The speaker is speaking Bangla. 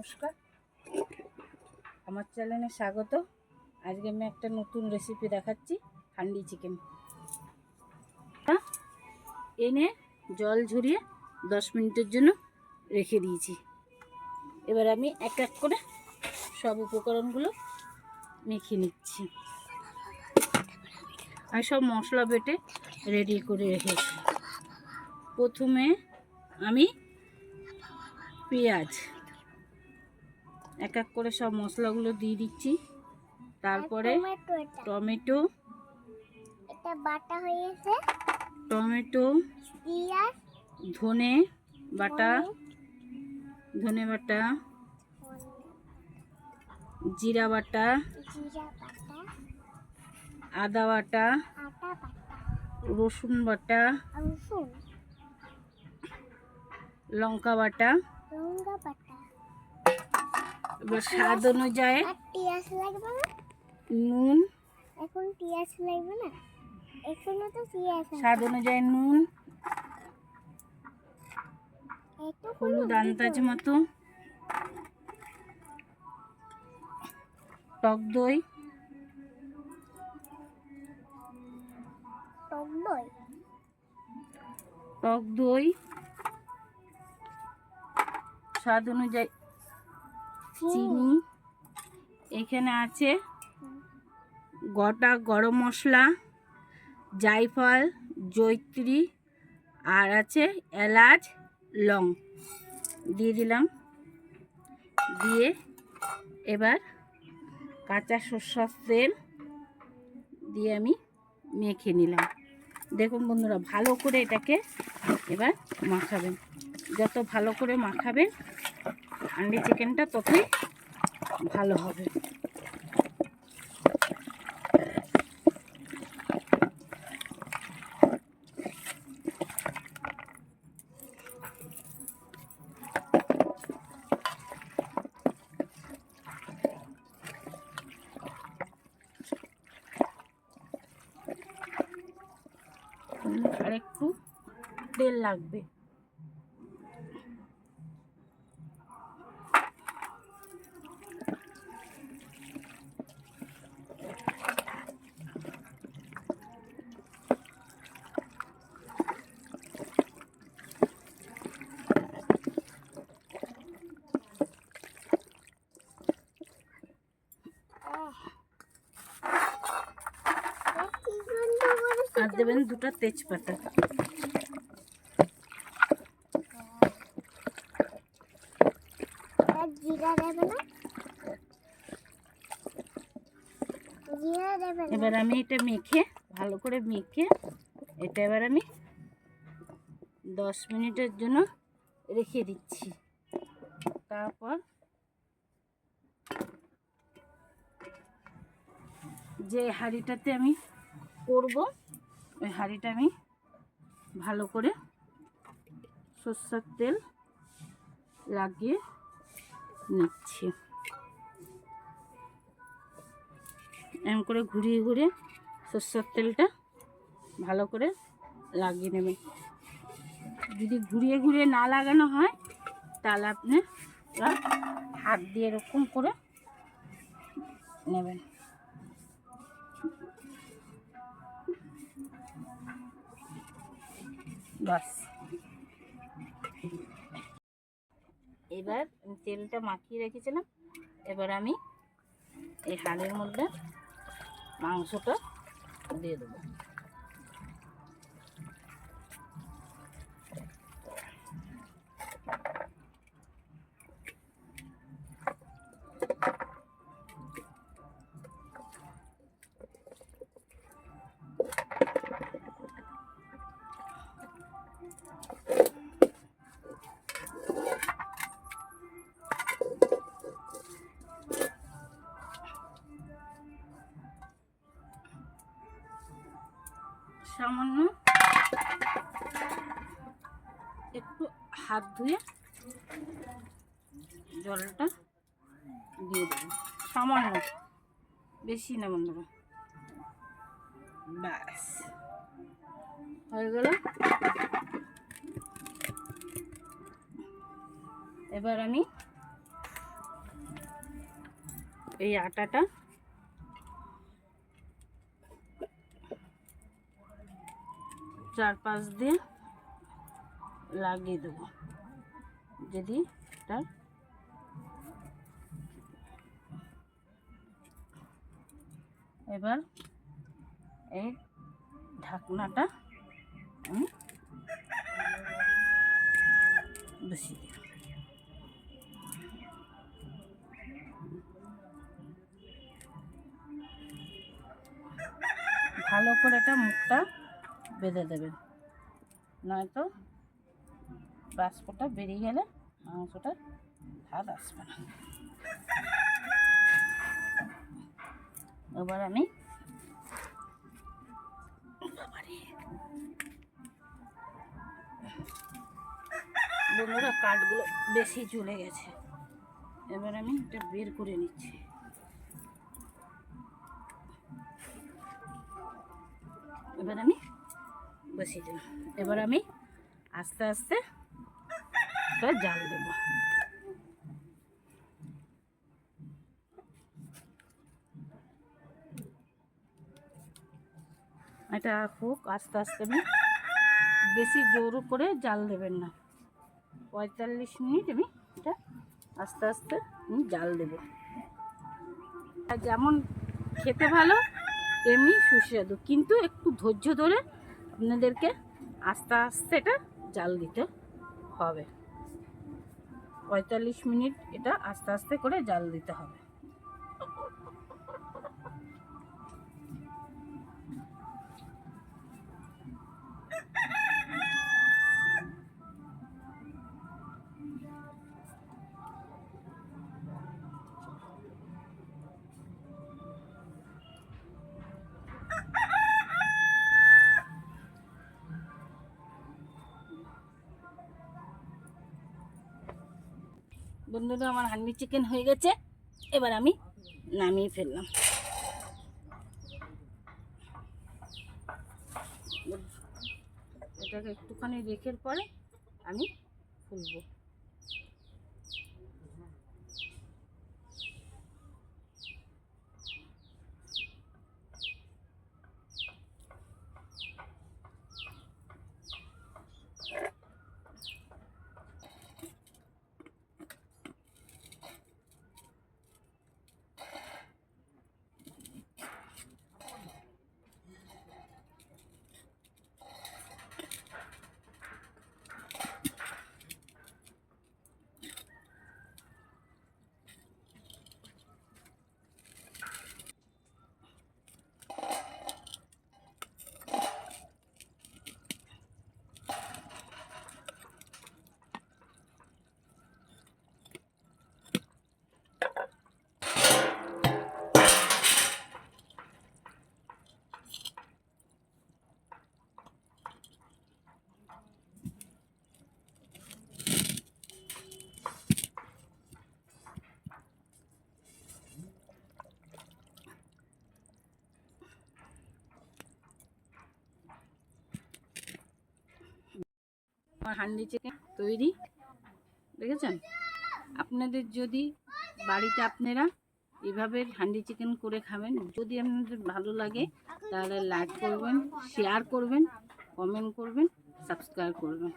নমস্কার, আমার চ্যানেলে স্বাগত। আজকে আমি একটা নতুন রেসিপি দেখাচ্ছি, হান্ডি চিকেন। এনে জল ঝরিয়ে 10 মিনিটের জন্য রেখে দিয়েছি। এবার আমি এক এক করে সব উপকরণগুলো মেখে নিচ্ছি। আমি সব মশলা বেটে রেডি করে রেখেছি। প্রথমে আমি পেঁয়াজ এক এক করে সব মশলাগুলো দিয়ে দিচ্ছি। তারপরে টমেটো, এটা বাটা হয়েছে, টমেটো, পেঁয়াজ, ধনে বাটা, জিরা বাটা, আদা বাটা, রসুন বাটা, লঙ্কা বাটা। এবার স্বাদ অনুযায়ী পেঁয়াজ লাগবে না, নুন, এখন পেঁয়াজ লাগবে না, এখনো তো পেঁয়াজ স্বাদ অনুযায়ী নুন, হলুদ আন্দাজ মতো, টক দই, স্বাদ অনুযায়ী চিনি। এখানে আছে গোটা গরম মশলা, জায়ফল, জয়িত্রী, আর আছে এলাচ, লং দিয়ে দিলাম। দিয়ে এবার কাঁচা সরষের তেল দিয়ে আমি মেখে নিলাম। দেখুন বন্ধুরা, ভালো করে এটাকে এবার মাখাবেন। যত ভালো করে মাখাবেন হান্ডি চিকেনটা ততই ভালো হবে। আর একটু তেল লাগবে। আর দেবেন 2টা তেজপাতা। এবার আমি এটা মেখে ভালো করে মেখে এটা এবার আমি 10 মিনিটের জন্য রেখে দিচ্ছি। তারপর যে হাঁড়িটাতে আমি করব ওই হাঁড়িটা আমি ভালো করে সরষের তেল লাগিয়ে নিচ্ছি। এমন করে ঘুরিয়ে ঘুরিয়ে সরষের তেলটা ভালো করে লাগিয়ে নেবেন। যদি ঘুরিয়ে ঘুরিয়ে না লাগানো হয় তাহলে আপনি হাত দিয়ে এরকম করে নেবেন। বাস, এবার তেলটা মাখিয়ে রেখেছিলাম। এবার আমি এই হাঁড়ির মধ্যে মাংসটা দিয়ে দেবো। সামান্য একটু হাত ধুয়ে জলটা দিয়ে দেবো, সামান্য, বেশি না বন্ধুরা। ব্যাস হয়ে গেল। এবার আমি এই আটাটা চারপাশ দিয়ে লাগিয়ে দেবো, যদি তার এবার এই ঢাকনাটা আমি বসিয়ে দিই। ভালো করে এটা মুখটা বেঁধে দেবেন, নয়তো বাষ্পটা বেরিয়ে গেলে মাংসটা ভাত আসবে না। এবার আমি বন্ধুরা কাঠগুলো বেশি ঝুলে গেছে, এবার আমি এটা বের করে নিচ্ছি। এবার আমি বসিয়ে দিলাম। এবার আমি আস্তে আস্তে জাল দেবো। এটা হোক আস্তে আস্তে, আমি বেশি জোর করে জাল দেবেন না। 45 মিনিট আমি এটা আস্তে আস্তে আমি জাল দেবো। যেমন খেতে ভালো তেমনি সুস্বাদু, কিন্তু একটু ধৈর্য ধরে আপনাদেরকে আস্তে আস্তে এটা জাল দিতে হবে। 45 মিনিট এটা আস্তে আস্তে করে জাল দিতে হবে। বন্ধুরা আমার হান্ডি চিকেন হয়ে গেছে, এবার আমি নামিয়ে ফেললাম। এটাকে একটুখানি রেখে পরে আমি খুলবো। আমার হান্ডি চিকেন তৈরি, দেখেছেন? আপনাদের যদি বাড়িতে আপনারা এভাবে হান্ডি চিকেন করে খাবেন, যদি আপনাদের ভালো লাগে তাহলে লাইক করবেন, শেয়ার করবেন, কমেন্ট করবেন, সাবস্ক্রাইব করবেন।